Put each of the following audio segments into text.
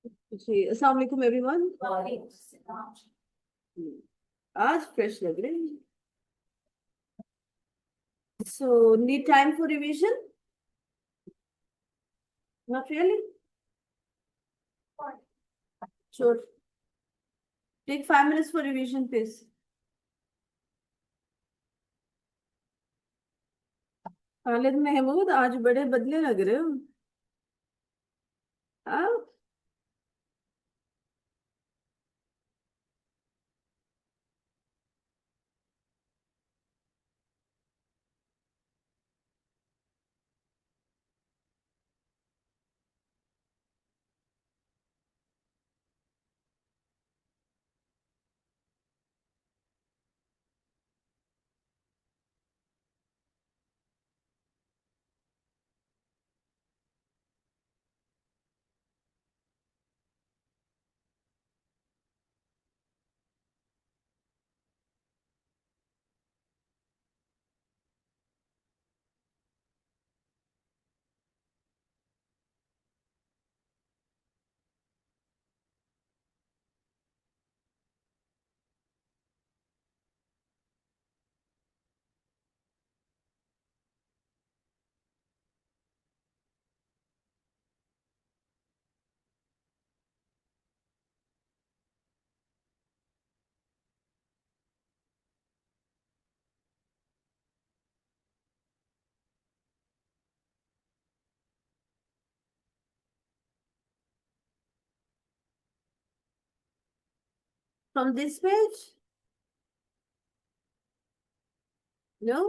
जी, अस्सलाम वालेकुम एवरीवन। आज फ्रेश लग रहे हैं। So need time for revision? Not really. Sure. Take 5 minutes for revision please. Khalid Mahmood, आज बड़े बदले लग रहे हो। हाँ। From this page. No.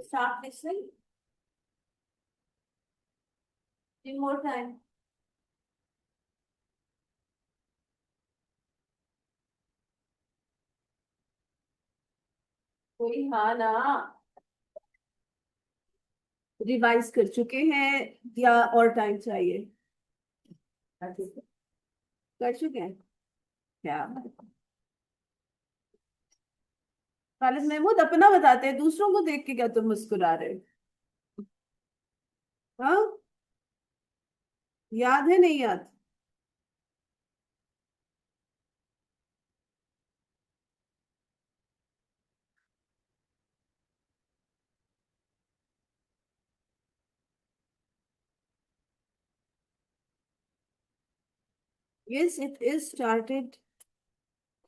Start listening. In more time. कोई हाँ ना। रिवाइज कर चुके हैं या और टाइम चाहिए? कर चुके हैं क्या? खालिद महमूद, अपना बताते हैं, दूसरों को देख के क्या तुम मुस्कुरा रहे हो? हाँ। याद है नहीं याद? Yes it is started.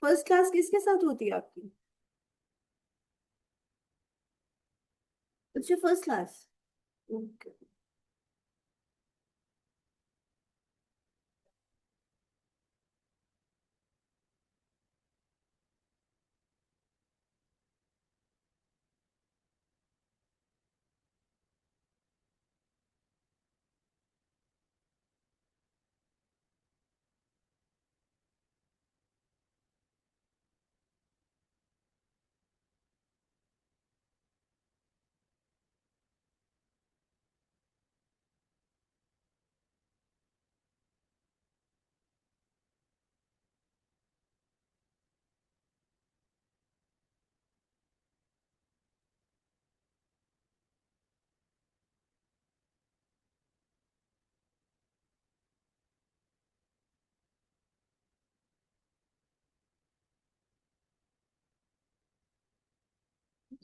First class किसके साथ होती है आपकी? अच्छा first class. Okay.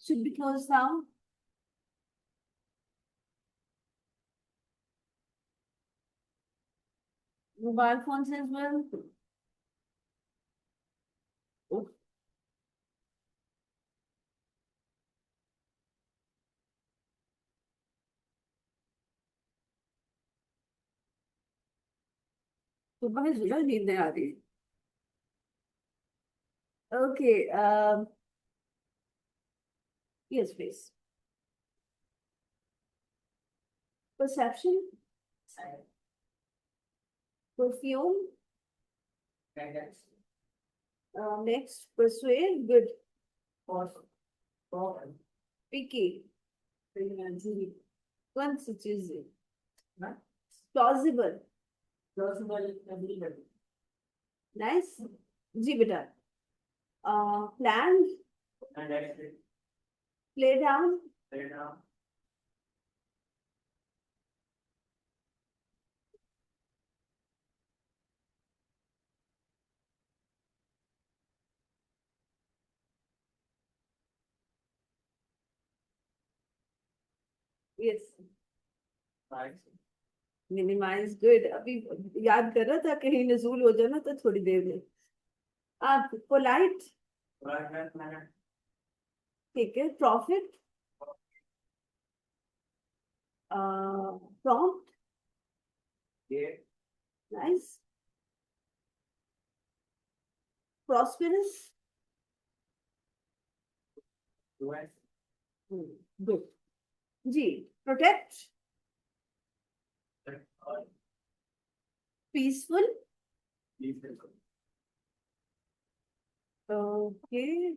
Should be closed down. Mobile phones as well. Oh, सुबह जुड़ा नींद नहीं आ रही। Okay. Yes please. Perception. Perfume. Next persuade good. Picky. कौन सी चीज है? प्लॉजिबल। नाइस। जी बेटा। Plan. Play down. Yes. Minimize good. अभी याद कर रहा था कहीं नजूल हो जाए ना तो थोड़ी देर में। आप पोलाइट। ठीक है। Profit. Prompt. Nice. Prosperous. Good. जी। Protect. Peaceful. Okay.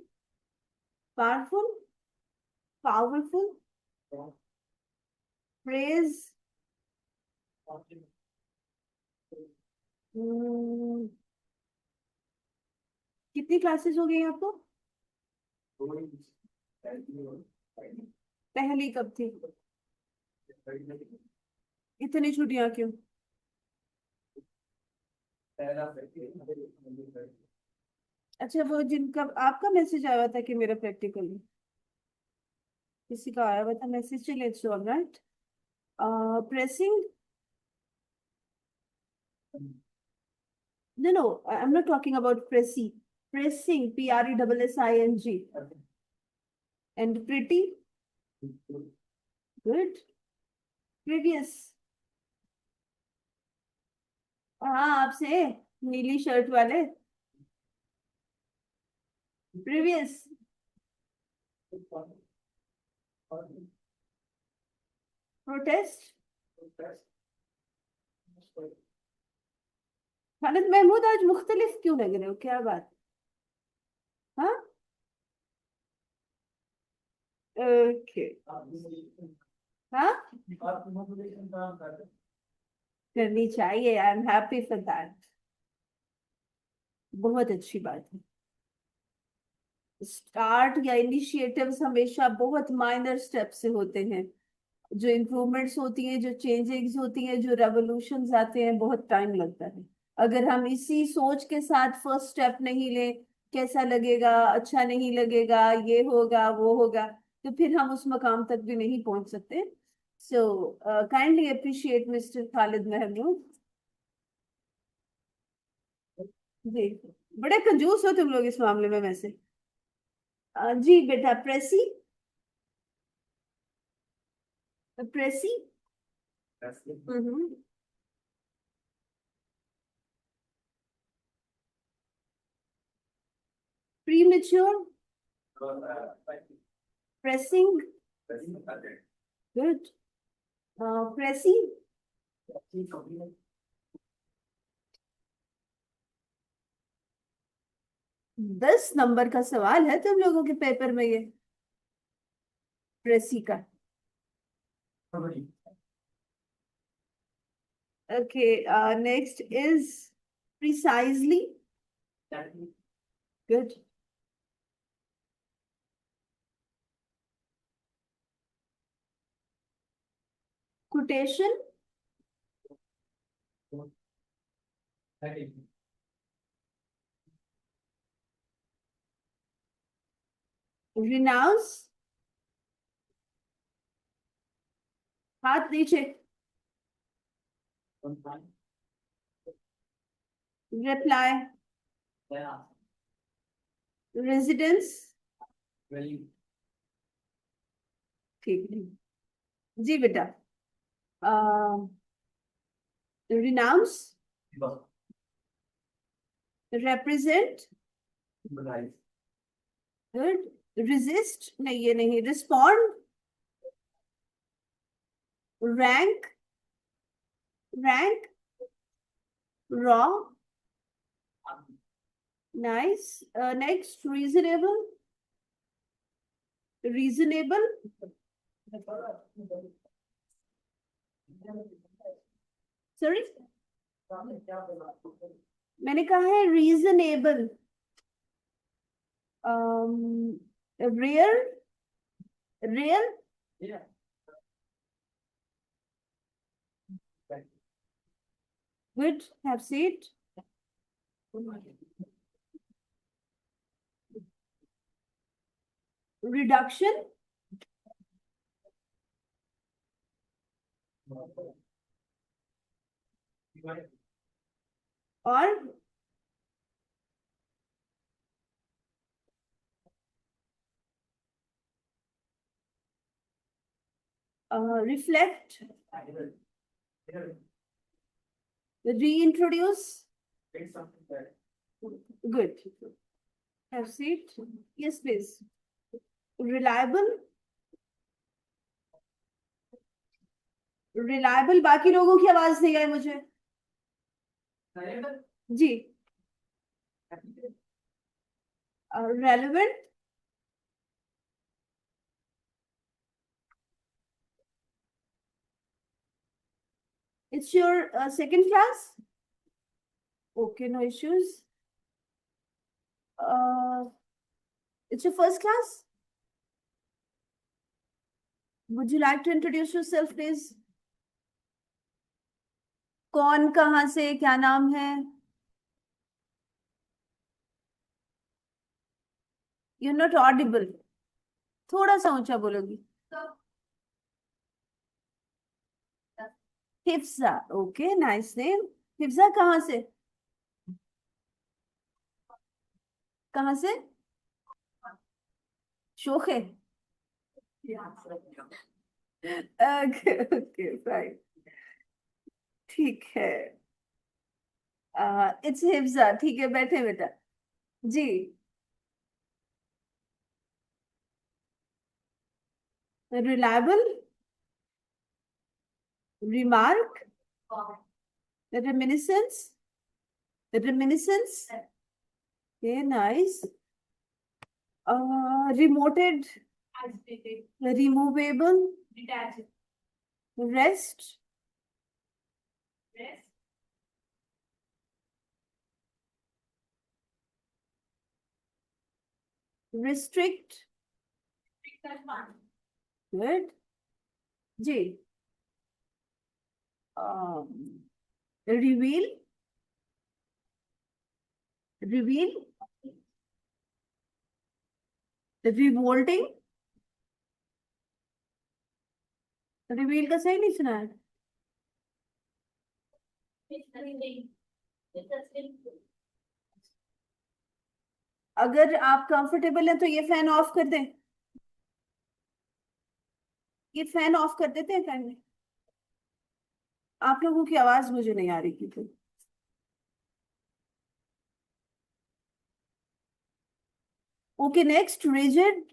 Powerful. Powerful. Praise. कितनी क्लासेस हो गई आपको? पहली कब थी? इतनी छुट्टियां क्यों? अच्छा वो जिनका आपका मैसेज आया था कि मेरा प्रैक्टिकल है, किसी का आया हुआ था मैसेज। चलिए it's all right. Pressing. No no, I am not talking about precis. Pressing, PRESSING। And pretty. Good. Previous. हाँ आपसे, नीली शर्ट वाले। प्रीवियस। प्रोटेस्ट। खालिद महमूद आज मुख्तलिफ क्यों लग रहे हो, क्या बात? हाँ। ओके। हाँ करनी चाहिए, I am happy for that. बहुत अच्छी बात है। स्टार्ट या इनिशिएटिव्स हमेशा बहुत माइनर स्टेप से होते हैं। जो इम्प्रूवमेंट्स होती हैं, जो चेंजेस होती हैं, जो रेवोल्यूशंस आते हैं, बहुत टाइम लगता है। अगर हम इसी सोच के साथ फर्स्ट स्टेप नहीं लें, कैसा लगेगा, अच्छा नहीं लगेगा, ये होगा वो होगा, तो फिर हम उस मकाम तक भी नहीं पहुंच सकते। So kindly appreciate mister Khalid Mahmood. जी, बड़े कंजूस हो तुम लोग इस मामले में वैसे। जी बेटा, प्रेसी। प्रेसी। हम्म। प्रीमेच्योर। प्रेसिंग। गुड। प्रेसी। 10 नंबर का सवाल है तुम लोगों के पेपर में ये, प्रेसी का। Okay, next is precisely. Good. Quotation. Renounce. हाथ नीचे। रिप्लाई। रेजिडेंस। ठीक है जी बेटा। रिनाउंस। represent। गुड। resist नहीं, ये नहीं। respond। rank। rank। raw। nice। next, reasonable। reasonable। sorry, मैंने कहा है reasonable। rare। real। good, have seat। reduction। और reflect। reintroduce। good, have seat। yes please। reliable। reliable, बाकी लोगों की आवाज नहीं आई मुझे। जी। relevant। it's your second class। okay, no issues। uh, it's your first class। would you like to introduce yourself please। कौन, कहाँ से, क्या नाम है। यू नॉट ऑडिबल, थोड़ा सा ऊंचा बोलोगी। Hifza. Okay, nice name. Hifza कहाँ से। कहाँ से। शोखे। Okay okay fine. ठीक है। इट्स हिफ्जा। ठीक है, बैठे बेटा। जी। Reliable. Remark. Reminiscence. Reminiscence. Okay, nice. Remoted. Removable. Rest. Restrict. Good. जी। रिवील। रिवील। रिवोल्टिंग। रिवील का सही नहीं सुना है। अगर आप कंफर्टेबल हैं तो ये फैन ऑफ कर दें। ये फैन ऑफ कर देते हैं फैन। आप लोगों की आवाज मुझे नहीं आ रही थी तो। Okay, next rigid.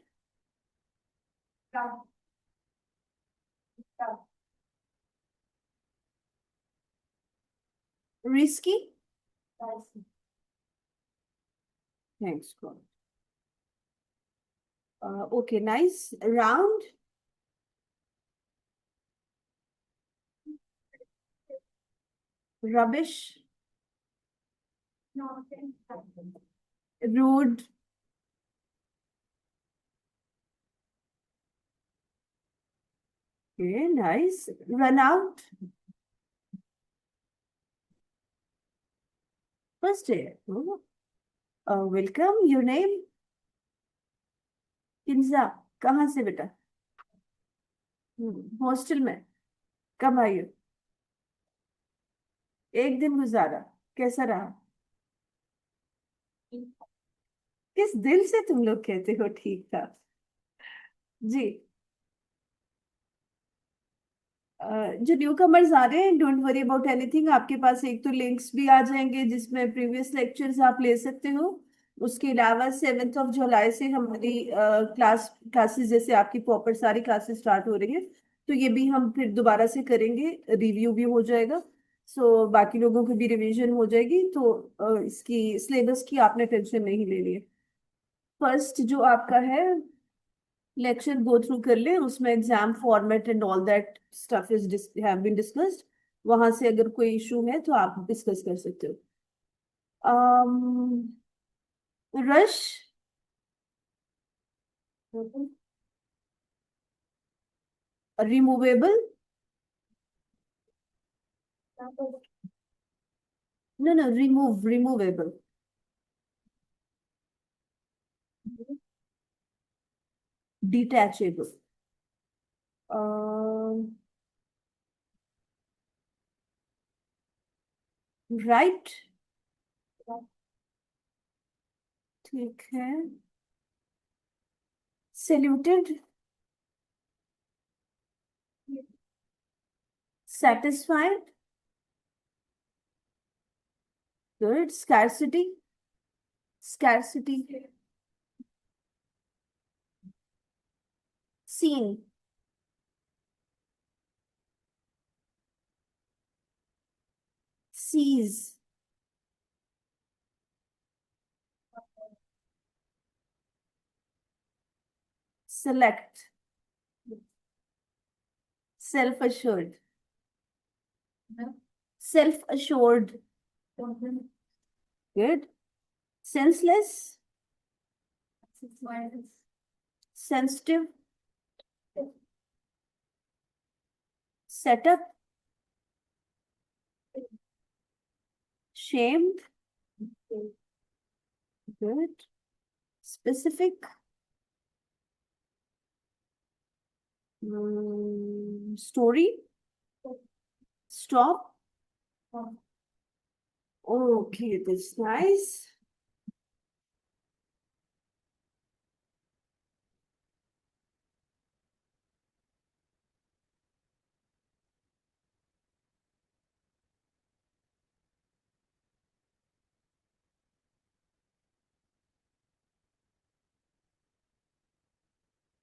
Risky. Thanks god. Okay, nice. Round. Rubbish. Rude. Okay, nice. Run out. First day. Welcome, your name? Kinza. कहाँ से बेटा? हॉस्टल में। कब आई हो? एक दिन गुजारा। कैसा रहा? किस दिल से तुम लोग कहते हो ठीक था? जी। जो न्यू कमर्स आ रहे हैं, डोंट वरी अबाउट एनीथिंग। आपके पास एक तो लिंक्स भी आ जाएंगे जिसमें प्रीवियस लेक्चर्स आप ले सकते हो। उसके अलावा 7 जुलाई से हमारी क्लासेस, जैसे आपकी प्रॉपर सारी क्लासेस स्टार्ट हो रही है, तो ये भी हम फिर दोबारा से करेंगे। रिव्यू भी हो जाएगा। सो बाकी लोगों की भी रिवीजन हो जाएगी, तो इसकी सिलेबस की आपने टेंशन नहीं लेनी है। फर्स्ट जो आपका है लेक्चर गो थ्रू कर ले, उसमें exam format and all that stuff is have been discussed. वहां से अगर कोई इशू है तो आप डिस्कस कर सकते हो। Rush. Removable. No no, removable. Detachable. Right. ठीक है। Saluted. Satisfied. Good. Scarcity. Scarcity. Seen. Seize. Select. Self assured. Self assured. Good. Senseless. Sensitive. Setup. Shamed. Good. Specific. Story. Stop. Okay, this nice.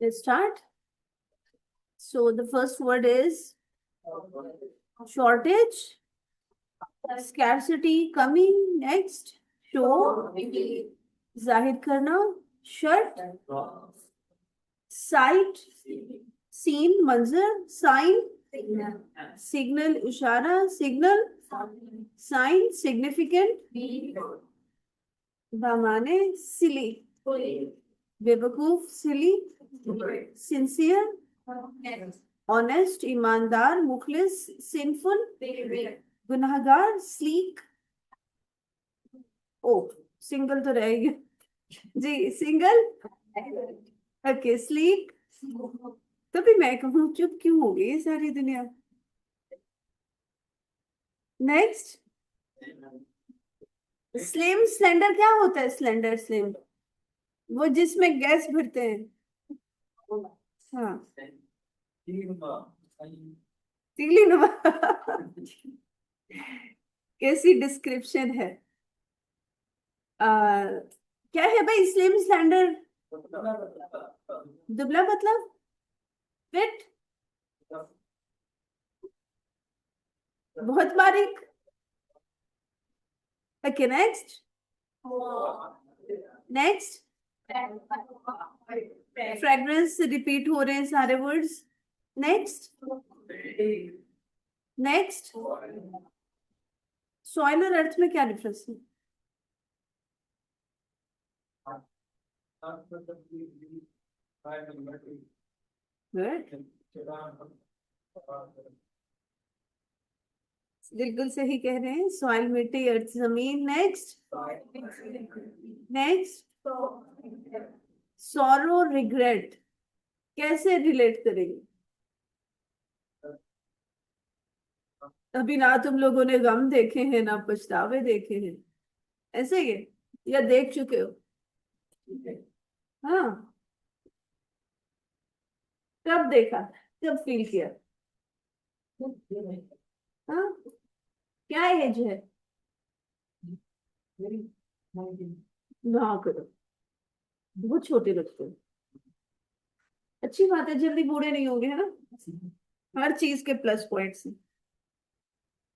Let's start. So the first word is shortage, scarcity, coming. Next, show, जाहिर करना, shirt, site, scene, मंजर, sign, signal, इशारा, signal, sign, significant, बहाने, सिली, बेवकूफ, सिली, sincere, honest, ईमानदार, मुखलिस, sinful, गुनाहगार, sleek. ओ, single तो रहेगी। जी, सिंगल। Okay, sleek. तभी मैं कहूँ चुप क्यों हो गई ये सारी दुनिया। Next, slim. स्लेंडर क्या होता है? Slender, slim. वो जिसमें गैस भरते हैं। हाँ। तीली नुमा। कैसी डिस्क्रिप्शन है। आ, क्या है भाई स्लिम स्टैंडर्ड। दुबला मतलब फिट। बहुत बारीक। Okay next. Next. Fragrance repeat हो रहे हैं सारे वर्ड्स। नेक्स्ट। नेक्स्ट। सॉइल और अर्थ में क्या डिफरेंस है। गुड। बिल्कुल सही कह रहे हैं। सॉइल मिट्टी अर्थ जमीन। नेक्स्ट। नेक्स्ट। सॉरो रिग्रेट कैसे रिलेट करेंगे। अभी ना तुम लोगों ने गम देखे हैं ना पछतावे देखे हैं। ऐसे ही है या देख चुके हो। हाँ। कब देखा। कब फील किया। हाँ। क्या एज है। ना करो। बहुत छोटे लगते हो। अच्छी बात है जल्दी बूढ़े नहीं होंगे है ना। हर चीज के प्लस पॉइंट्स हैं।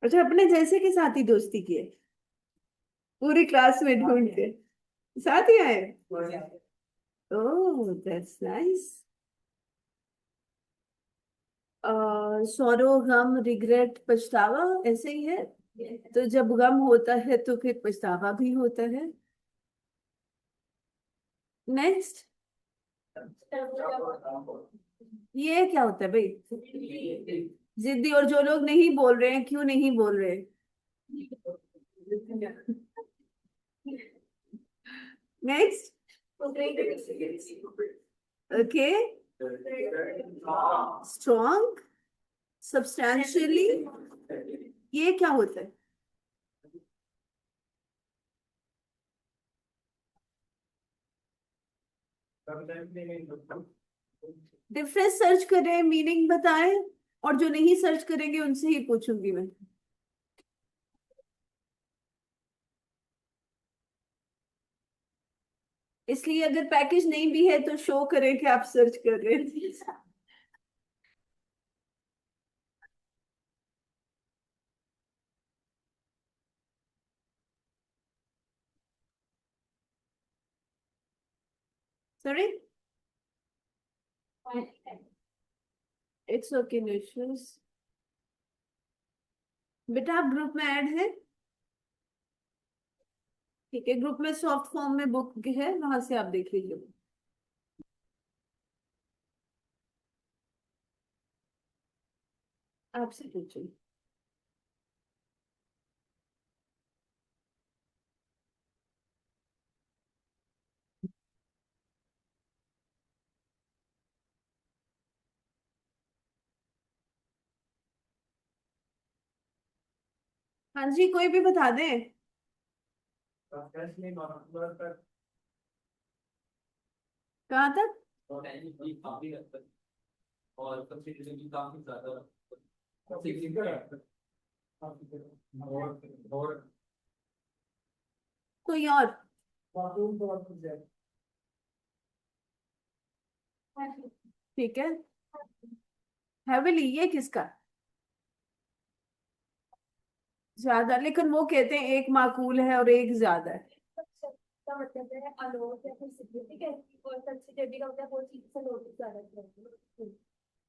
अच्छा अपने जैसे के साथ ही दोस्ती की है। पूरी क्लास में ढूंढ के साथ ही आए। Oh that's nice. सॉरो गम रिग्रेट पछतावा ऐसे ही है। तो जब गम होता है तो फिर पछतावा भी होता है। नेक्स्ट। ये क्या होता है भाई। जिद्दी और जो लोग नहीं बोल रहे हैं क्यों नहीं बोल रहे। नेक्स्ट। ओके। स्ट्रॉन्ग। सब्सटैंशियली। ये क्या होता है। डिफरेंस सर्च करें मीनिंग बताएं। और जो नहीं सर्च करेंगे उनसे ही पूछूंगी मैं। इसलिए अगर पैकेज नहीं भी है तो शो करें कि आप सर्च कर रहे हैं। Sorry. It's okay no issues. बेटा आप ग्रुप में ऐड है। ठीक है ग्रुप में सॉफ्ट फॉर्म में बुक है वहां से आप देख लीजिए। आपसे पूछिए। हाँ जी कोई भी बता दे। कहाँ तक। कोई और। ठीक है। हैविली ये किसका। ज्यादा लेकिन वो कहते हैं एक माकूल है और एक ज्यादा है। का मतलब है अलोट या फिर सिग्निफिकेंट और कंसिडरेबल का मतलब वो चीज से नोटिस ज्यादा करते हैं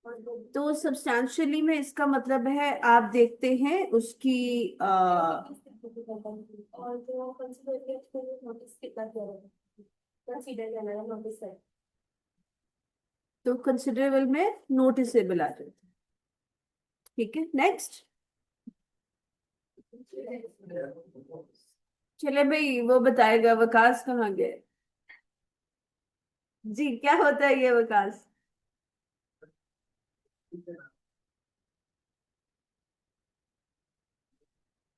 और वो तो सब्सटैंशियली में इसका मतलब है आप देखते हैं उसकी और जो कंसिडरेबल उसको नोटिस कितना किया जाता है कंसीडर करना है नोटिस है तो कंसिडरेबल में नोटिसेबल आ जाता है। ठीक है नेक्स्ट। चले भाई वो बताएगा वकास कहाँ गए। जी क्या होता है ये वकास।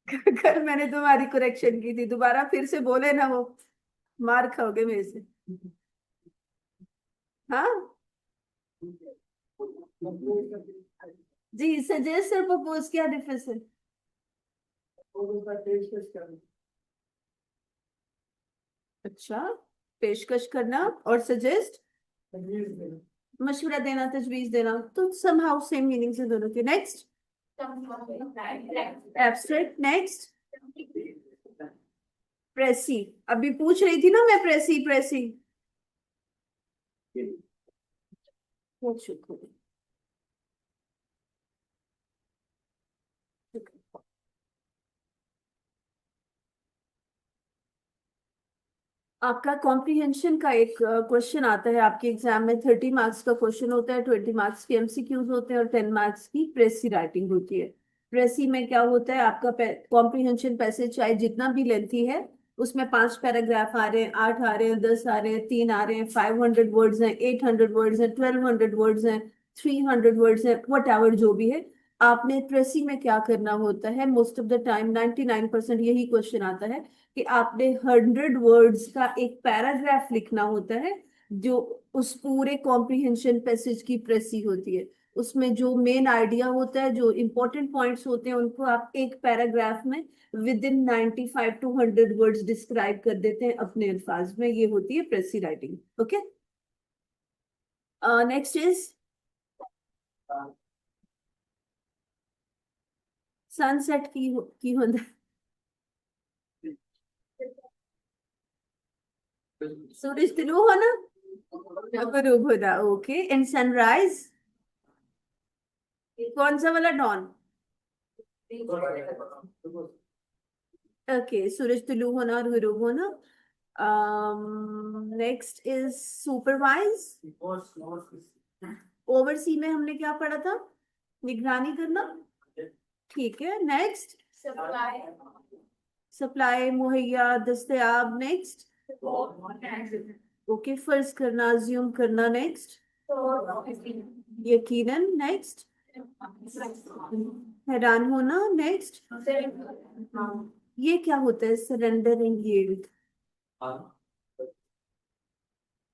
कल मैंने तुम्हारी करेक्शन की थी दोबारा फिर से बोले ना वो मार खाओगे मेरे से। हाँ जी, सजेस्ट और प्रपोज क्या डिफरेंस है? अच्छा, पेशकश करना और सजेस्ट मशवरा देना, तजवीज देना, तो समहाउ सेम मीनिंग्स है दोनों के। Next, abstract. नेक्स्ट, प्रेसी। अभी पूछ रही थी ना मैं, प्रेसी प्रेसी बहुत शुक्रिया। आपका कॉम्प्रिहेंशन का एक क्वेश्चन आता है आपके एग्जाम में। 30 मार्क्स का क्वेश्चन होता है, 20 मार्क्स के एमसीक्यूज होते हैं और 10 मार्क्स की प्रेसी राइटिंग होती है। प्रेसी में क्या होता है, आपका कॉम्प्रिहेंशन पैसेज चाहे जितना भी लेंथी है, उसमें 5 पैराग्राफ आ रहे हैं, 8 आ रहे हैं, 10 आ रहे हैं, 3 आ रहे हैं, 500 वर्ड्स हैं, 800 वर्ड्स हैं, 1200 वर्ड्स हैं, 300 वर्ड्स हैं, वट एवर जो भी है, आपने प्रेसी में क्या करना होता है, मोस्ट ऑफ द टाइम 99% यही क्वेश्चन आता है कि आपने 100 वर्ड्स का एक पैराग्राफ लिखना होता है, जो उस पूरे कॉम्प्रिहेंशन पैसेज की प्रेसी होती है। उसमें जो मेन आइडिया होता है, जो इंपॉर्टेंट पॉइंट्स होते हैं, उनको आप एक पैराग्राफ में with in 95 to 100 words describe कर देते हैं अपने अल्फाज में। ये होती है प्रेसी writing. Okay, next is sunset की होता है, सूरज तुलू होना, गुरूब होना। ओके, एंड सनराइज, कौन सा वाला, डॉन। ओके, सूरज तुलू होना और गुरूब होना। Next is supervise. ओवरसी में हमने क्या पढ़ा था, निगरानी करना। ठीक है, नेक्स्ट, सप्लाई, सप्लाई, मुहैया, दस्तयाब। नेक्स्ट, ओके, फर्ज करना, अज्यूम करना। नेक्स्ट, यकीनन। नेक्स्ट, हैरान होना। नेक्स्ट, ये क्या होता है, सरेंडर एंड यील्ड।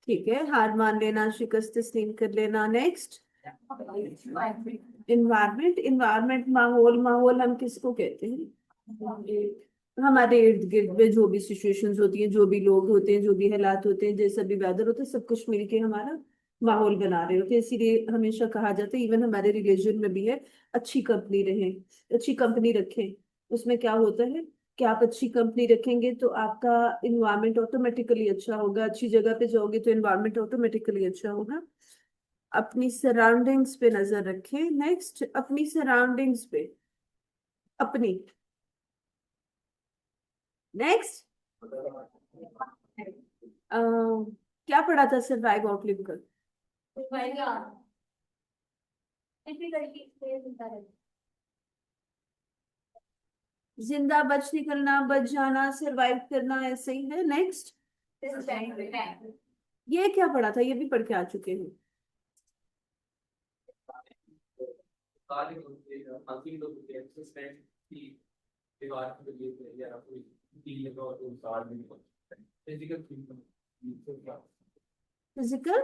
ठीक है, हार मान लेना, शिकस्त तस्लीम कर लेना। Next, environment. इन्वायरमेंट माहौल, माहौल हम किसको कहते हैं, हमारे इर्द गिर्द में जो भी सिचुएशंस होती हैं, जो भी लोग होते हैं, जो भी हालात होते हैं, जैसा भी वेदर होता है, सब कुछ मिलके हमारा माहौल बना रहे होते हैं। इसीलिए हमेशा कहा जाता है, इवन हमारे रिलीजन में भी है, अच्छी कंपनी रहे, अच्छी कंपनी रखें। उसमें क्या होता है कि आप अच्छी कंपनी रखेंगे तो आपका इन्वायरमेंट ऑटोमेटिकली अच्छा होगा, अच्छी जगह पे जाओगे तो इन्वायरमेंट ऑटोमेटिकली अच्छा होगा। अपनी सराउंडिंग्स पे नजर रखें। नेक्स्ट, अपनी सराउंडिंग्स पे, अपनी। नेक्स्ट, क्या पढ़ा था, सरवाइव आउटलिव कर, जिंदा, बच निकलना, बच जाना, सरवाइव करना, ऐसे ही है। नेक्स्ट, ये क्या पढ़ा था, ये भी पढ़ के आ चुके हैं। फिजिकल,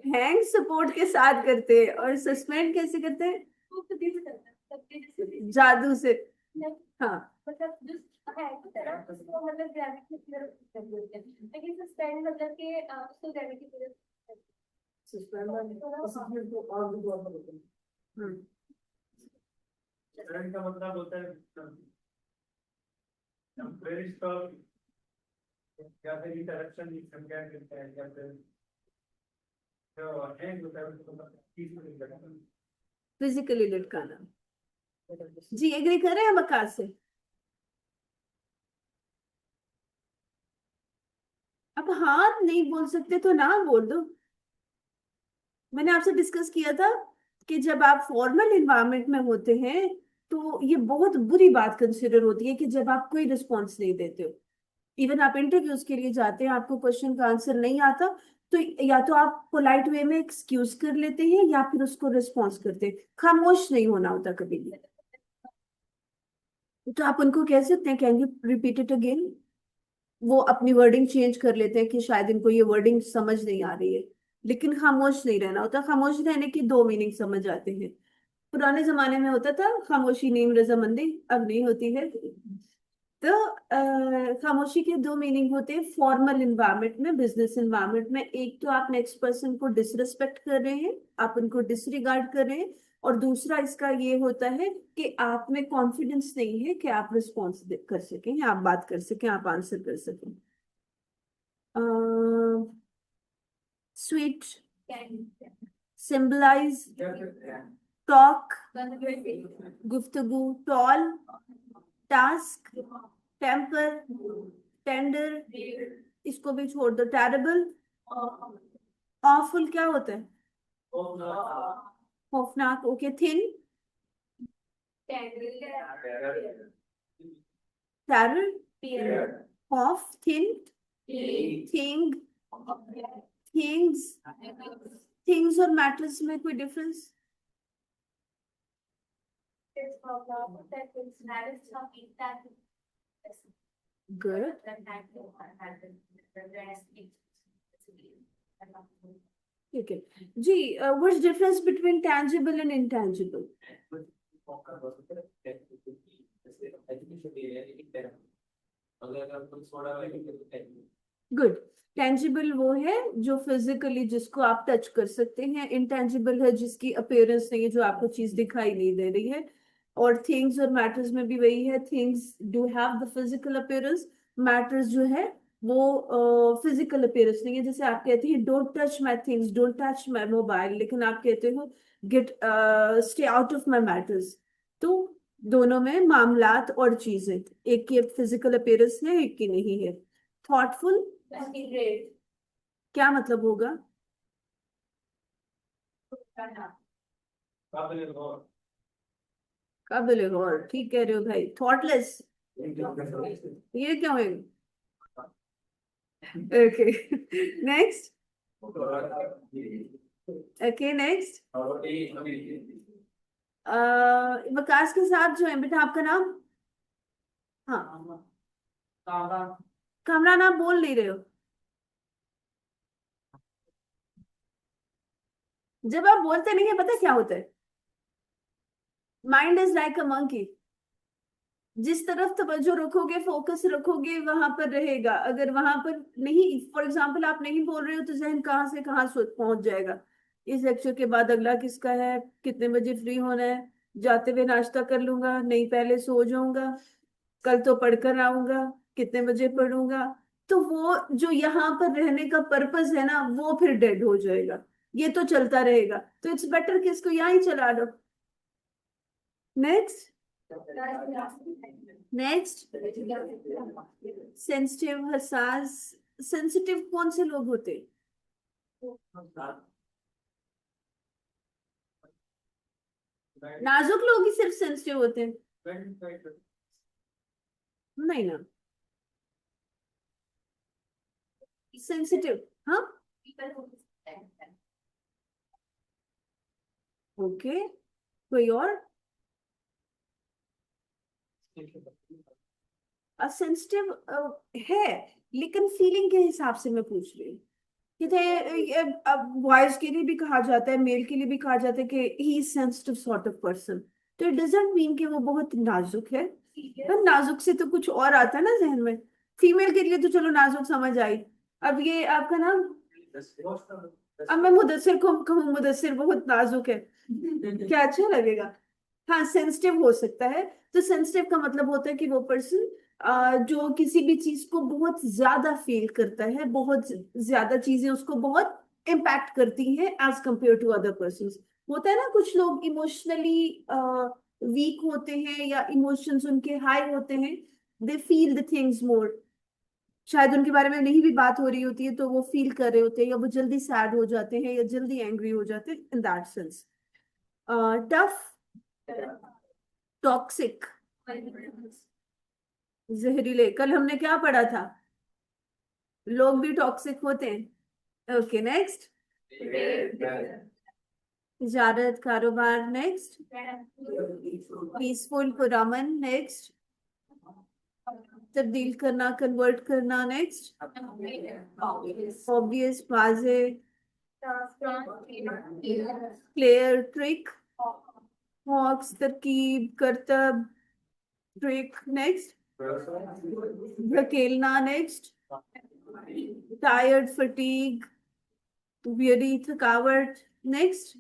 हैंग सपोर्ट के साथ करते हैं, और सस्पेंड कैसे करते हैं, जादू से। हाँ, मतलब जो है तो तरह उसको मतलब ग्रेविटी की तरफ कर देते हैं, लेकिन सस्पेंड मतलब कि उसको ग्रेविटी की तरफ हम्म, करंट का मतलब होता है टेम्परेरी स्टॉक या फिर इंटरप्शन की संख्या करता है, या फिर जो हैंग होता है उसको मतलब चीज को नहीं करता। फिजिकली लटकाना। जी, एग्री कर रहे हैं हम आकाश से। अब हाथ नहीं बोल सकते तो ना बोल दो। मैंने आपसे डिस्कस किया था कि जब आप फॉर्मल इन्वायरमेंट में होते हैं तो ये बहुत बुरी बात कंसिडर होती है कि जब आप कोई रिस्पॉन्स नहीं देते हो। इवन आप इंटरव्यूज के लिए जाते हैं, आपको क्वेश्चन का आंसर नहीं आता, तो या तो आप पोलाइट वे में एक्सक्यूज कर लेते हैं या फिर उसको रिस्पॉन्स करते हैं, खामोश नहीं होना होता कभी भी। तो आप उनको कह सकते हैं can you repeat it again, वो अपनी वर्डिंग चेंज कर लेते हैं कि शायद इनको ये वर्डिंग समझ नहीं आ रही है। लेकिन खामोश नहीं रहना होता, खामोश रहने की दो मीनिंग समझ आते हैं। पुराने जमाने में होता था खामोशी नीम रजामंदी, अब नहीं होती है। तो खामोशी के दो मीनिंग होते हैं फॉर्मल इन्वायरमेंट में, बिजनेस इन्वायरमेंट में। एक तो आप नेक्स्ट पर्सन को डिसरिस्पेक्ट कर रहे हैं, आप उनको डिसरिगार्ड कर रहे हैं। और दूसरा इसका ये होता है कि आप में कॉन्फिडेंस नहीं है कि आप रिस्पॉन्स कर सकें, या आप बात कर सकें, आप आंसर कर सकें। स्वीट, सिंबलाइज, टॉक, गुफ्तगू, टॉल, टास्क, टेम्पर, टेंडर, इसको भी छोड़ दो, टेरेबल। ऑफुल क्या होता है? खौफनाक। ओके, थिन, टेरर, खौफ, थिन, थिंग, थिंग्स। थिंग्स और मैटर्स में कोई डिफरेंस? गुड, ठीक है जी। What's difference between tangible and intangible? Good. Tangible वो है जो फिजिकली, जिसको आप टच कर सकते हैं। इंटेंजिबल है जिसकी अपीयरेंस नहीं है, जो आपको चीज दिखाई नहीं दे रही है। और थिंग्स और मैटर्स में भी वही है, things do have the physical appearance, matters जो है वो फिजिकल अपीयरेंस नहीं है। जैसे आप कहते हैं don't touch my things, don't touch my mobile, लेकिन आप कहते हो get stay out of my matters. तो दोनों में मामलात और चीजें, एक की फिजिकल अपीयरेंस है, एक की नहीं है। थॉटफुल क्या मतलब होगा? काबिल गौर, ठीक कह रहे हो भाई। थॉटलेस, ये क्यों है? Okay, next. Okay, next. विकास के साथ जो है बेटा, आपका नाम? हाँ, कामरान, आप बोल नहीं रहे हो। जब आप बोलते नहीं है, पता क्या होता है? Mind is like a monkey, जिस तरफ तवज्जो रखोगे, फोकस रखोगे, वहां पर रहेगा। अगर वहां पर नहीं, फॉर एग्जाम्पल आप नहीं बोल रहे हो, तो जहन कहाँ से कहाँ पहुंच जाएगा। इस लेक्चर के बाद अगला किसका है, कितने बजे फ्री होना है, जाते हुए नाश्ता कर लूंगा, नहीं पहले सो जाऊंगा, कल तो पढ़कर आऊंगा, कितने बजे पढ़ूंगा। तो वो जो यहाँ पर रहने का पर्पस है ना, वो फिर डेड हो जाएगा। ये तो चलता रहेगा, तो इट्स बेटर कि इसको यहाँ ही चला लो। Next, next. सेंसिटिव, हसास। सेंसिटिव कौन से लोग होते हैं? नाजुक लोग ही सिर्फ सेंसिटिव होते हैं? नहीं ना, सेंसिटिव। हाँ, ओके, कोई और? सेंसिटिव है, लेकिन फीलिंग के हिसाब से मैं पूछ रही हूँ। कहते अब बॉयज के लिए भी कहा जाता है, मेल के लिए भी कहा जाता है कि he is sensitive sort of person. तो इट डजंट मीन कि वो बहुत नाजुक है। पर नाजुक से तो कुछ और आता है ना जहन में। फीमेल के लिए तो चलो नाजुक समझ आई। अब ये आपका नाम? अब मैं मुदस्सिर को कहूँ मुदस्सिर बहुत नाजुक है, क्या अच्छा लगेगा? हाँ, सेंसिटिव हो सकता है। तो सेंसिटिव का मतलब होता है कि वो पर्सन जो किसी भी चीज को बहुत ज्यादा फील करता है, बहुत ज्यादा चीजें उसको बहुत इम्पैक्ट करती हैं as compare to other person. होता है ना, कुछ लोग इमोशनली वीक होते हैं या इमोशंस उनके हाई होते हैं, they feel the things more. शायद उनके बारे में नहीं भी बात हो रही होती है, तो वो फील कर रहे होते हैं, या वो जल्दी सैड हो जाते हैं, या जल्दी एंग्री हो जाते हैं, in that sense. Tough, toxic, जहरीले। कल हमने क्या पढ़ा था? लोग भी टॉक्सिक होते हैं। Okay next. तिजारत कारोबार नेक्स्ट। Peaceful पुरअमन next. तब्दील करना कन्वर्ट करना नेक्स्ट। ऑब्वियस वाजे क्लियर ट्रिक हॉक्स तरकीब करतब ट्रिक नेक्स्ट। धकेलना नेक्स्ट। टायर्ड फटीग वेरी थकावट नेक्स्ट।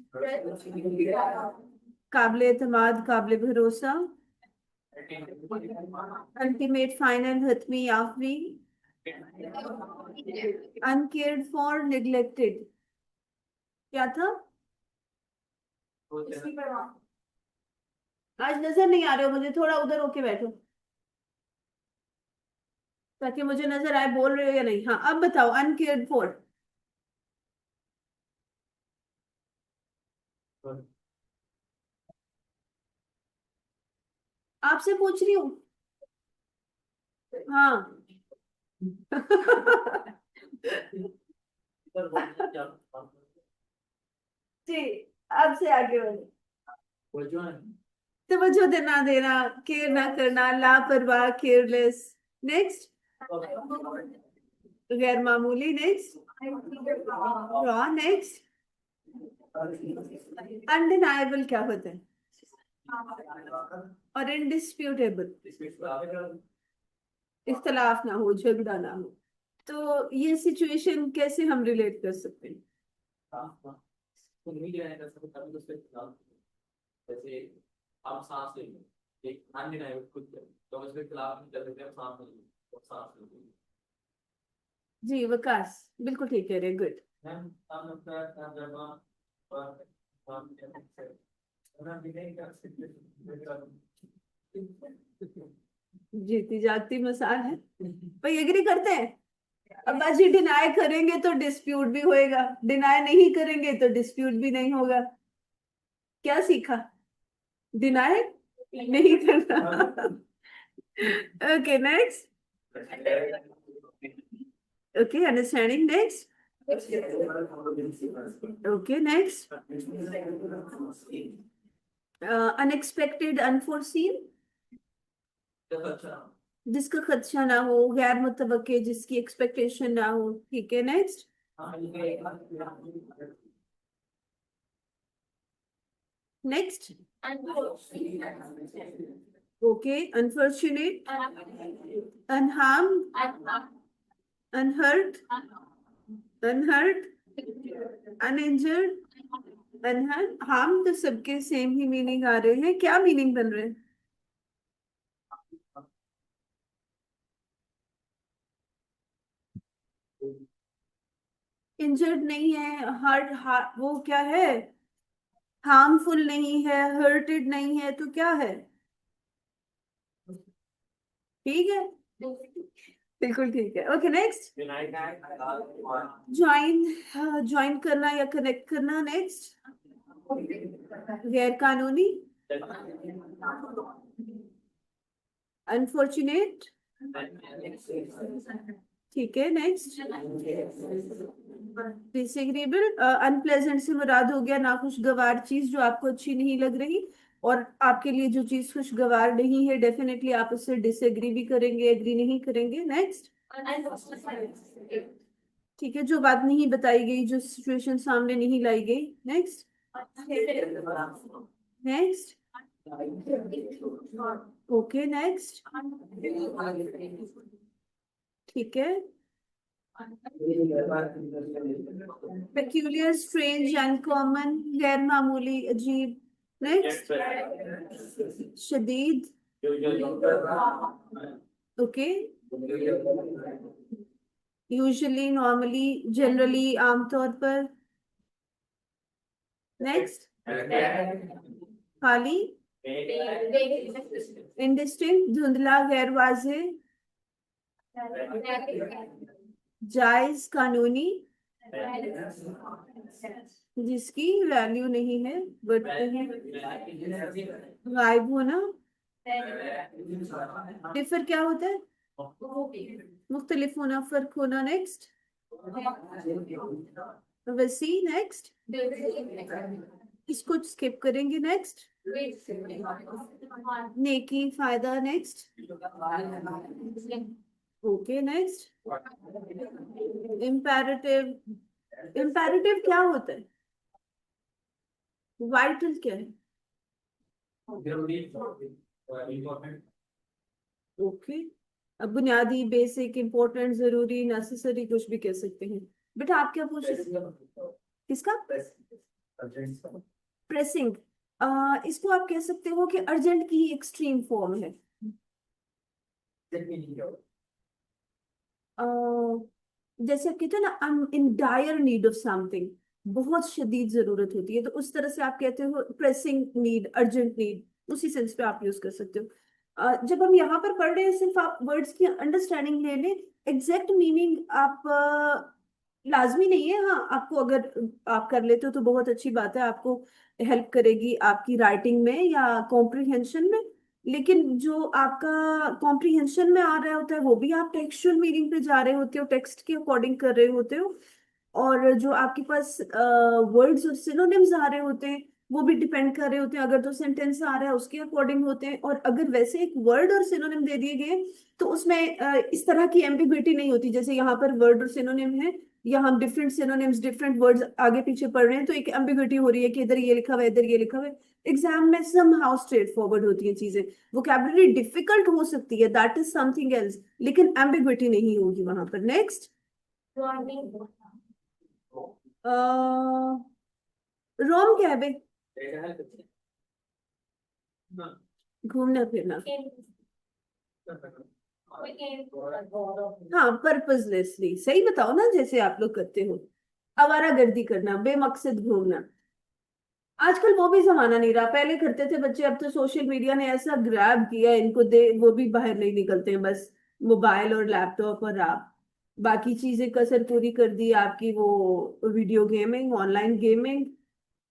काबिल एतमाद काबिल भरोसा। अल्टीमेट फाइनल हतमी आखिरी। अनकेयर्ड फॉर नेग्लेक्टेड क्या था? आज नजर नहीं आ रहे हो मुझे, थोड़ा उधर होके बैठो ताकि मुझे नजर आए बोल रहे हो या नहीं। हाँ अब बताओ अनकेयर्ड फॉर। आपसे पूछ रही हूँ। हाँ जी आपसे आगे बढ़ो। तवज्जो देना देना केयर ना करना लापरवाह केयरलेस नेक्स्ट। गैर मामूली नेक्स्ट। Raw next. अनडिनाइबल क्या होता है? और इनडिस्प्यूटेबल इख्तलाफ ना हो झगड़ा ना हो। तो ये सिचुएशन कैसे हम रिलेट कर सकते हैं? जैसे आप सांस लेंगे एक अनडिनाइबल खुद तो हम इसके खिलाफ नहीं कर सकते, हम सांस लेंगे और सांस लेंगे। जी वकास बिल्कुल ठीक कह रहे, गुड। जीती जागती मिसाल है भाई, एग्री करते हैं। अब जी डिनाई करेंगे तो डिस्प्यूट भी होएगा, डिनाई नहीं करेंगे तो डिस्प्यूट भी नहीं होगा। क्या सीखा? डिनाई नहीं करना। Okay next. Okay understanding next. Okay next. Unexpected unforeseen जिसका खदशा ना हो, गैर मुतवक्के जिसकी एक्सपेक्टेशन ना हो। ठीक है next. Next. Okay unfortunate unharmed unhurt unhurt uninjured unhurt. Harm तो सबके सेम ही मीनिंग आ रहे हैं, क्या मीनिंग बन रहे हैं? इंजर्ड नहीं है, हर्ट वो क्या है? हार्मफुल नहीं है, हर्टेड नहीं है, तो क्या है? ठीक है बिल्कुल ठीक है। Okay next. ज्वाइन ज्वाइन करना या कनेक्ट करना नेक्स्ट। गैर कानूनी अनफॉर्चुनेट। ठीक है नेक्स्ट। डिसएग्रीबल अनप्लेजेंट से मुराद हो गया नाखुशगवार चीज जो आपको अच्छी नहीं लग रही, और आपके लिए जो चीज खुशगवार नहीं है डेफिनेटली आप उससे डिसएग्री भी करेंगे, एग्री नहीं करेंगे। नेक्स्ट। ठीक है जो बात नहीं बताई गई, जो सिचुएशन सामने नहीं लाई गई। नेक्स्ट। नेक्स्ट। Okay next. ठीक है। peculiar strange अनकॉमन गैर मामूली अजीब। नेक्स्ट। शदीद। ओके यूजुअली नॉर्मली जनरली आमतौर पर। नेक्स्ट। खाली इंडिस्टिंक्ट धुंधला गैर वाजे। जायज कानूनी जिसकी वैल्यू नहीं है बट गायब होना। डिफर क्या होता है? मुख्तलिफ होना, फर्क होना। नेक्स्ट। वसी नेक्स्ट, इसको स्किप करेंगे नेक्स्ट। नेकी फायदा next. Okay next. Imperative, imperative क्या होता है? वाइटल क्या है? जरूरी इम्पोर्टेंट। ओके, अब बुनियादी, बेसिक, इंपॉर्टेंट, जरूरी, नेसेसरी, कुछ भी कह सकते हैं। बेटा आप क्या पूछ रहे थे? किसका? प्रेसिंग। इसको आप कह सकते हो कि अर्जेंट की ही एक्सट्रीम फॉर्म है। जैसे आप कहते हैं ना, I am in dire need of something, बहुत शदीद जरूरत होती है, तो उस तरह से आप कहते हो प्रेसिंग नीड, अर्जेंट नीड, उसी सेंस पे आप यूज कर सकते हो। जब हम यहाँ पर पढ़ रहे हैं, सिर्फ आप वर्ड्स की अंडरस्टैंडिंग ले लें, एग्जैक्ट मीनिंग आप लाजमी नहीं है। हाँ, आपको अगर आप कर लेते हो तो बहुत अच्छी बात है, आपको हेल्प करेगी आपकी राइटिंग में या कॉम्प्रिहेंशन में। लेकिन जो आपका कॉम्प्रिहेंशन में आ रहा होता है वो भी आप टेक्सचुअल मीनिंग पे जा रहे होते हो, टेक्स्ट के अकॉर्डिंग कर रहे होते हो। और जो आपके पास वर्ड्स और सिनोनिम्स आ रहे होते हैं वो भी डिपेंड कर रहे होते हैं। अगर तो सेंटेंस आ रहा है उसके अकॉर्डिंग होते हैं, और अगर वैसे एक वर्ड और सिनोनिम दे दिए गए तो उसमें इस तरह की एम्बिग्विटी नहीं होती। जैसे यहाँ पर वर्ड और सिनोनिम है, या हम डिफरेंट सिनोनिम्स डिफरेंट वर्ड्स आगे पीछे पढ़ रहे हैं, तो एक एम्बिग्विटी हो रही है कि इधर ये लिखा हुआ है इधर ये लिखा हुआ है। एग्जाम में समहाउ स्ट्रेट फॉरवर्ड होती है चीजें, वोकैबुलरी डिफिकल्ट हो सकती है, दैट इज समथिंग एल्स, लेकिन एम्बिग्विटी नहीं होगी वहां पर। नेक्स्ट, रोम क्या है बे? घूमना फिरना। हाँ, पर्पजलेसली, सही बताओ ना, जैसे आप लोग करते हो, आवारागर्दी करना, बेमकसद घूमना। आजकल वो भी जमाना नहीं रहा, पहले करते थे बच्चे, अब तो सोशल मीडिया ने ऐसा ग्रैब किया इनको, दे वो भी बाहर नहीं निकलते हैं, बस मोबाइल और लैपटॉप और आप बाकी चीजें कसर पूरी कर दी आपकी, वो वीडियो गेमिंग, ऑनलाइन गेमिंग।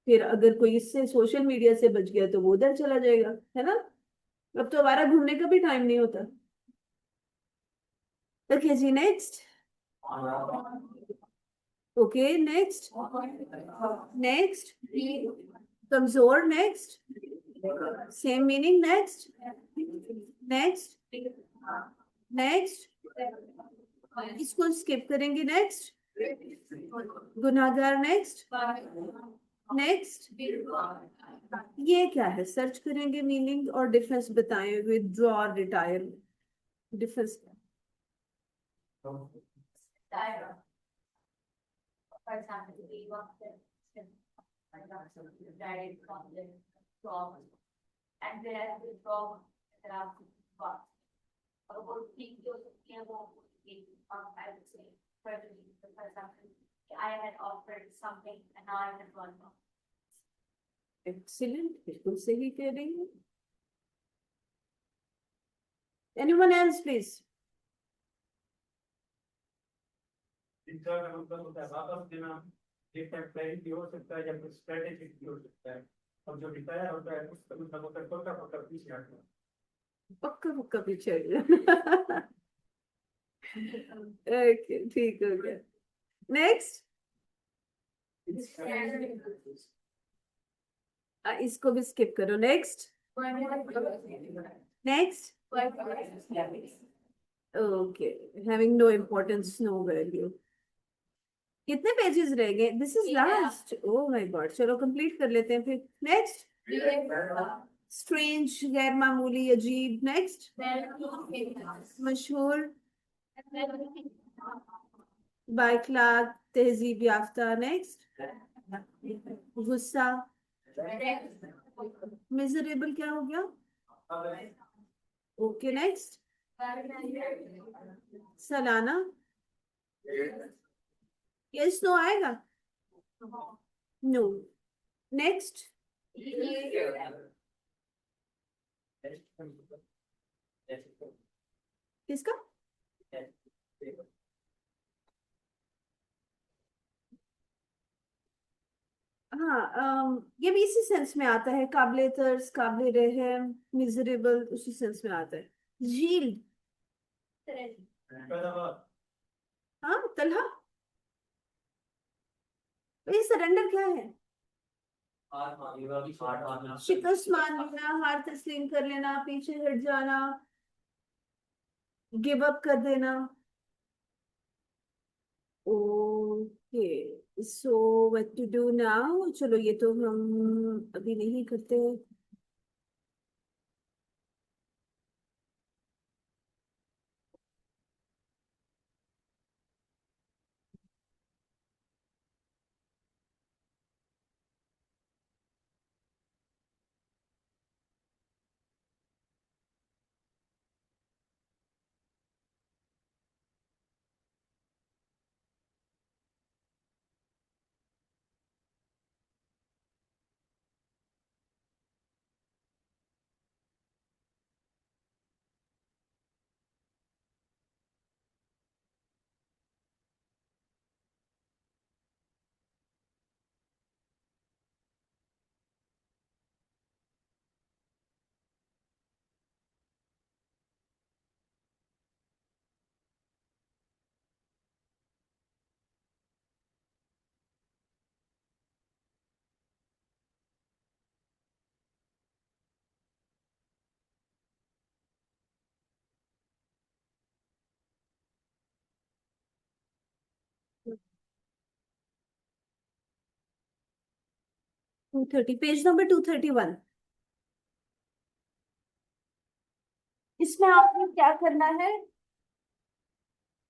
फिर अगर कोई इससे सोशल मीडिया से बच गया तो वो उधर चला जाएगा, है ना। अब तो हमारा घूमने का भी टाइम नहीं होता। ओके जी, नेक्स्ट। ओके नेक्स्ट, नेक्स्ट, कमजोर next, same meaning next, next, next, इसको स्किप करेंगे नेक्स्ट, गुनाहगार नेक्स्ट, नेक्स्ट। ये क्या है? सर्च करेंगे मीनिंग और डिफरेंस बताएं। Withdraw, retire, difference. For example, we work with direct from the job, and there are the job that are work. और वो ठीक जो सकती है वो I would say for example, I had offered something and now I had one more. Excellent, बिल्कुल सही कह रही है। Anyone else please? शिक्षा का मतलब होता है वापस देना, एक टाइप क्लैरिटी हो सकता है या फिर स्ट्रेटेजिक भी हो सकता है, और जो डिजायर होता है उसका मतलब होता है पक्का पक्का पीछे हटना। पक्का पक्का पीछे हट जाना। ओके, ठीक हो गया। नेक्स्ट, इसको भी स्किप करो। Next, next. Okay, having no importance, no value. कितने पेजेस रह गए? This is last. Oh my god, चलो कंप्लीट कर लेते हैं फिर। नेक्स्ट, स्ट्रेंज, गैर मामूली, अजीब। नेक्स्ट, मशहूर, बाइखलाक, तहजीब याफ्ता। नेक्स्ट, गुस्सा, मिजरेबल क्या हो गया? ओके नेक्स्ट, सालाना, यस नो आएगा? नो। नेक्स्ट, किसका? हाँ, ये भी इसी सेंस में आता है, काबिले तर्स, काबिले रहम, मिजरेबल, उसी सेंस में आता है। झील, हाँ, तलहा, ये सरेंडर क्या है? हार मान लेना, अभी हार मानना। शिकस्त मान लेना, हार तस्लीम कर लेना, पीछे हट जाना, गिव अप कर देना। Okay, so what to do now? चलो ये तो हम अभी नहीं करते। 230, पेज नंबर 231। इसमें आपने क्या करना है?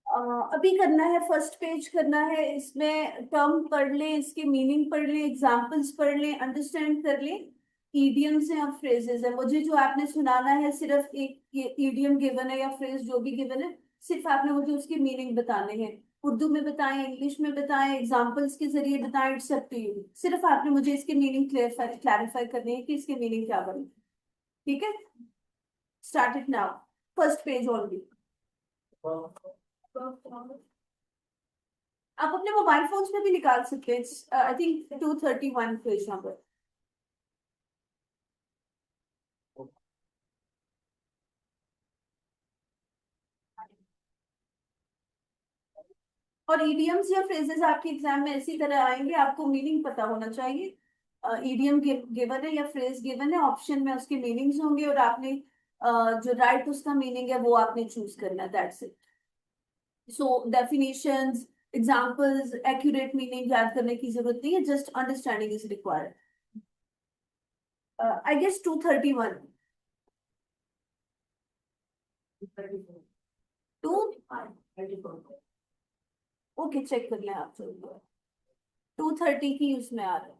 अ, अभी करना है, फर्स्ट पेज करना है। इसमें टर्म पढ़ लें, इसके मीनिंग पढ़ लें, एग्जाम्पल्स पढ़ लें, अंडरस्टैंड कर लें। ईडियम्स हैं और फ्रेजेस है। मुझे जो आपने सुनाना है, सिर्फ एक ईडियम गिवन है या फ्रेज जो भी गिवन है, सिर्फ आपने मुझे उसके मीनिंग बताने हैं। उर्दू में बताएं, इंग्लिश में बताएं, एग्जाम्पल्स के जरिए बताएं, इट्स अप टू यू। सिर्फ आपने मुझे इसके मीनिंग क्लैरिफाई करने हैं कि इसके मीनिंग क्या बने। ठीक है, start it now. First page only. आप अपने मोबाइल फोन्स में भी निकाल सकते हैं। I think 231 page number. और ईडियम्स या फ्रेजेस आपके एग्जाम में इसी तरह आएंगे, आपको मीनिंग पता होना चाहिए। ईडियम गिवन है या फ्रेज गिवन है, ऑप्शन में उसके मीनिंग्स होंगे और आपने जो राइट उसका मीनिंग है वो आपने चूज करना है, that's it. So definitions, examples, accurate meaning याद करने की जरूरत नहीं है, just understanding is required. I guess 231। Two, okay, check कर लें आप। 230 की उसमें आ रहा है।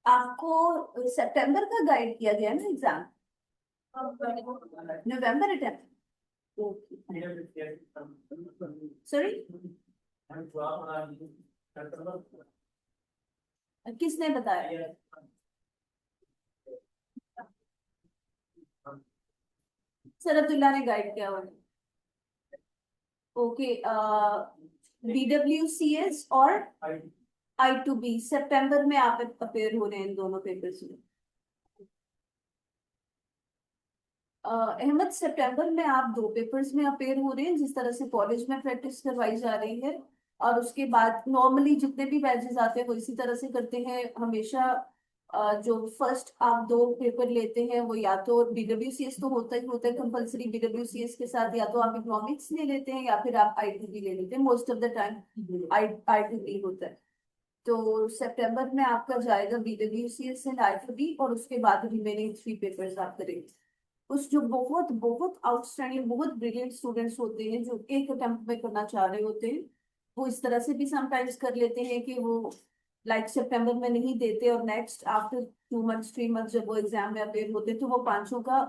आपको सितंबर का गाइड किया गया ना एग्जाम? नवंबर अटेम्प्ट? सॉरी, किसने बताया? सर अब्दुल्ला ने गाइड किया हुआ। ओके, BWCS और I2B सितंबर में आप अपेयर हो रहे हैं इन दोनों पेपर्स में। अहमद, सितंबर में आप दो पेपर्स में अपेयर हो रहे हैं, जिस तरह से कॉलेज में प्रैक्टिस करवाई जा रही है। और उसके बाद नॉर्मली जितने भी बैचेस आते हैं वो इसी तरह से करते हैं हमेशा। जो फर्स्ट आप दो पेपर लेते हैं वो या तो BWCS तो होता ही होता है कंपलसरी, BWCS के साथ या तो आप इकोनॉमिक्स ले लेते हैं या फिर आप I2B ले लेते हैं। Most of the time I2B होता है। तो सितंबर में आपका जाएगा BWCS एंड I2B, और उसके बाद रिमेनिंग 3 पेपर्स आप करेंगे। उस जो बहुत बहुत आउटस्टैंडिंग बहुत ब्रिलियंट स्टूडेंट्स होते हैं जो एक अटेम्प्ट में करना चाह रहे होते हैं, वो इस तरह से भी समटाइम्स कर लेते हैं कि वो लाइक सितंबर में नहीं देते और नेक्स्ट आफ्टर 2 मंथ्स 3 मंथ्स जब वो एग्जाम में अपेयर होते हैं तो वो पांचों का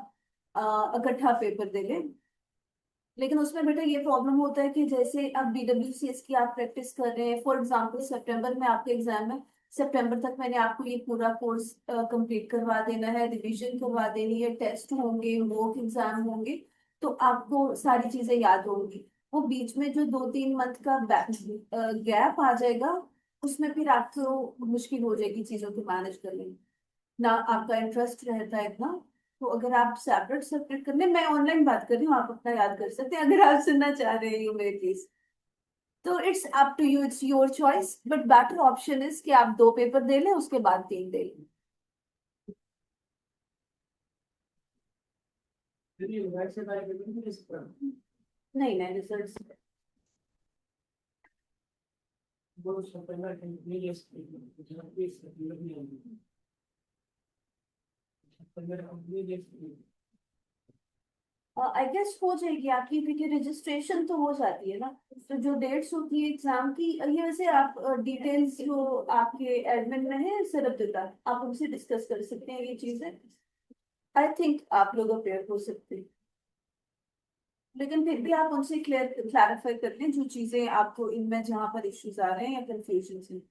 इकट्ठा पेपर दे लें। लेकिन उसमें बेटा ये प्रॉब्लम होता है कि जैसे अब BWCS की आप प्रैक्टिस कर रहे हैं, फॉर एग्जांपल सितंबर में आपके एग्जाम है, सितंबर तक मैंने आपको ये पूरा कोर्स कंप्लीट करवा देना है, रिवीजन करवा देनी है, टेस्ट होंगे, मॉक एग्जाम होंगे, तो आपको सारी चीजें याद होंगी। वो बीच में जो 2-3 मंथ का गैप आ जाएगा, उसमें फिर आपको मुश्किल हो जाएगी चीजों को मैनेज करने में, ना आपका इंटरेस्ट रहता है इतना। तो अगर आप सेपरेट सेपरेट करने, मैं ऑनलाइन बात कर रही हूँ, आप अपना याद कर सकते हैं अगर आप सुनना चाह रहे हो मेरी चीज। तो it's up to you, it's your choice, but better option is कि आप 2 पेपर दे लें उसके बाद 3 दे लें। यदि वैसे से बाय करेंगे तो इस पर नहीं नहीं, रिजल्ट बहुत सपना है मेरे जहाँ पे नहीं आएगी पंद्रह कंपनी आई गेस हो जाएगी आपकी, क्योंकि रजिस्ट्रेशन तो हो जाती है ना। तो जो डेट्स होती है एग्जाम की, ये वैसे आप डिटेल्स जो आपके एडमिन में है सरबजोता, आप उनसे डिस्कस कर सकते हैं ये चीजें। आई थिंक आप लोग अपेयर हो सकते हैं, लेकिन फिर भी आप उनसे क्लैरिफाई कर लें जो चीजें आपको इनमें जहां पर इश्यूज आ रहे हैं या कंफ्यूजन है।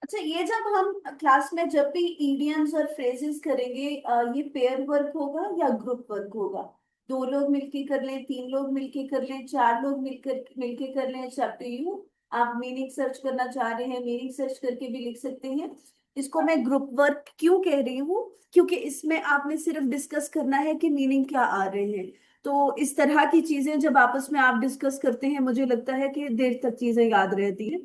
अच्छा, ये जब हम क्लास में जब भी इडियम्स और फ्रेजेस करेंगे, ये पेयर वर्क होगा या ग्रुप वर्क होगा? 2 लोग मिलके कर लें, 3 लोग मिलके कर लें, 4 लोग मिलकर मिलके कर लें, इट्स अप टू यू। आप मीनिंग सर्च करना चाह रहे हैं, मीनिंग सर्च करके भी लिख सकते हैं। इसको मैं ग्रुप वर्क क्यों कह रही हूँ, क्योंकि इसमें आपने सिर्फ डिस्कस करना है कि मीनिंग क्या आ रहे हैं। तो इस तरह की चीजें जब आपस में आप डिस्कस करते हैं, मुझे लगता है कि देर तक चीजें याद रहती हैं।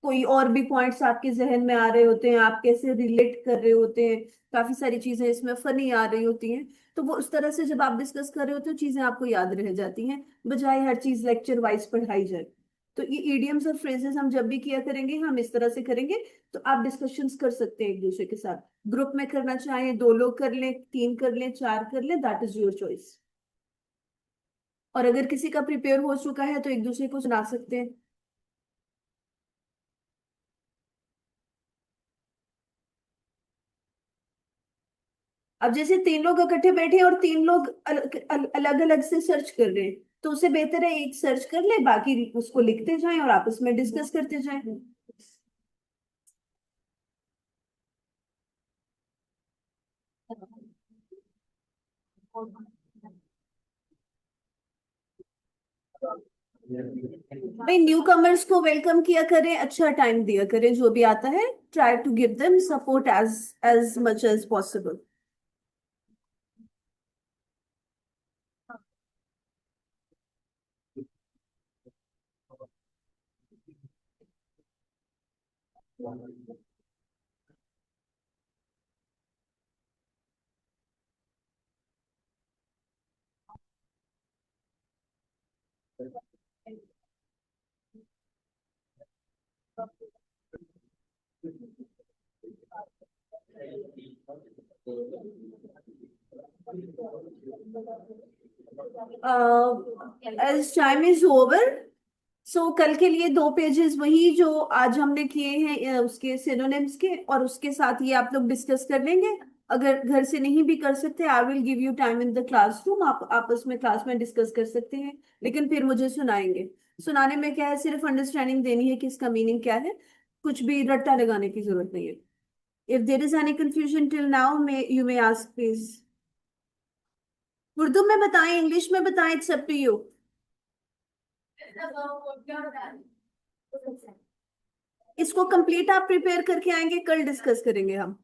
कोई और भी पॉइंट्स आपके जहन में आ रहे होते हैं, आप कैसे रिलेट कर रहे होते हैं, काफी सारी चीजें इसमें फनी आ रही होती हैं। तो वो उस तरह से जब आप डिस्कस कर रहे होते हो, चीजें आपको याद रह जाती हैं, बजाय हर चीज लेक्चर वाइज पढ़ाई जाए। तो ये इडियम्स और फ्रेजेस हम जब भी किया करेंगे, हम इस तरह से करेंगे। तो आप डिस्कशंस कर सकते हैं एक दूसरे के साथ, ग्रुप में करना चाहें 2 लोग कर लें, 3 कर लें, 4 कर लें, दैट इज योर चॉइस। और अगर किसी का प्रिपेयर हो चुका है तो एक दूसरे को सुना सकते हैं। अब जैसे 3 लोग इकट्ठे बैठे हैं और 3 लोग अलग अलग से सर्च कर रहे हैं, तो उससे बेहतर है एक सर्च कर ले, बाकी उसको लिखते जाएं और आपस में डिस्कस करते जाएं। भाई न्यू कमर्स को वेलकम किया करें, अच्छा टाइम दिया करें, जो भी आता है try to give them support as as much as possible. As time is over, so कल के लिए 2 पेजेस वही जो आज हमने किए हैं, उसके सिनोनिम्स के, और उसके साथ ये आप लोग डिस्कस कर लेंगे। अगर घर से नहीं भी कर सकते, I will give you time in the classroom, आप आपस में क्लास में डिस्कस कर सकते हैं, लेकिन फिर मुझे सुनाएंगे। सुनाने में क्या है, सिर्फ अंडरस्टैंडिंग देनी है कि इसका मीनिंग क्या है, कुछ भी रट्टा लगाने की जरूरत नहीं है। If there is any confusion till now, may you may ask please. Urdu में बताएं, इंग्लिश में बताएं, इट्स अप टू यू। इसको कंप्लीट आप प्रिपेयर करके आएंगे, कल डिस्कस करेंगे हम।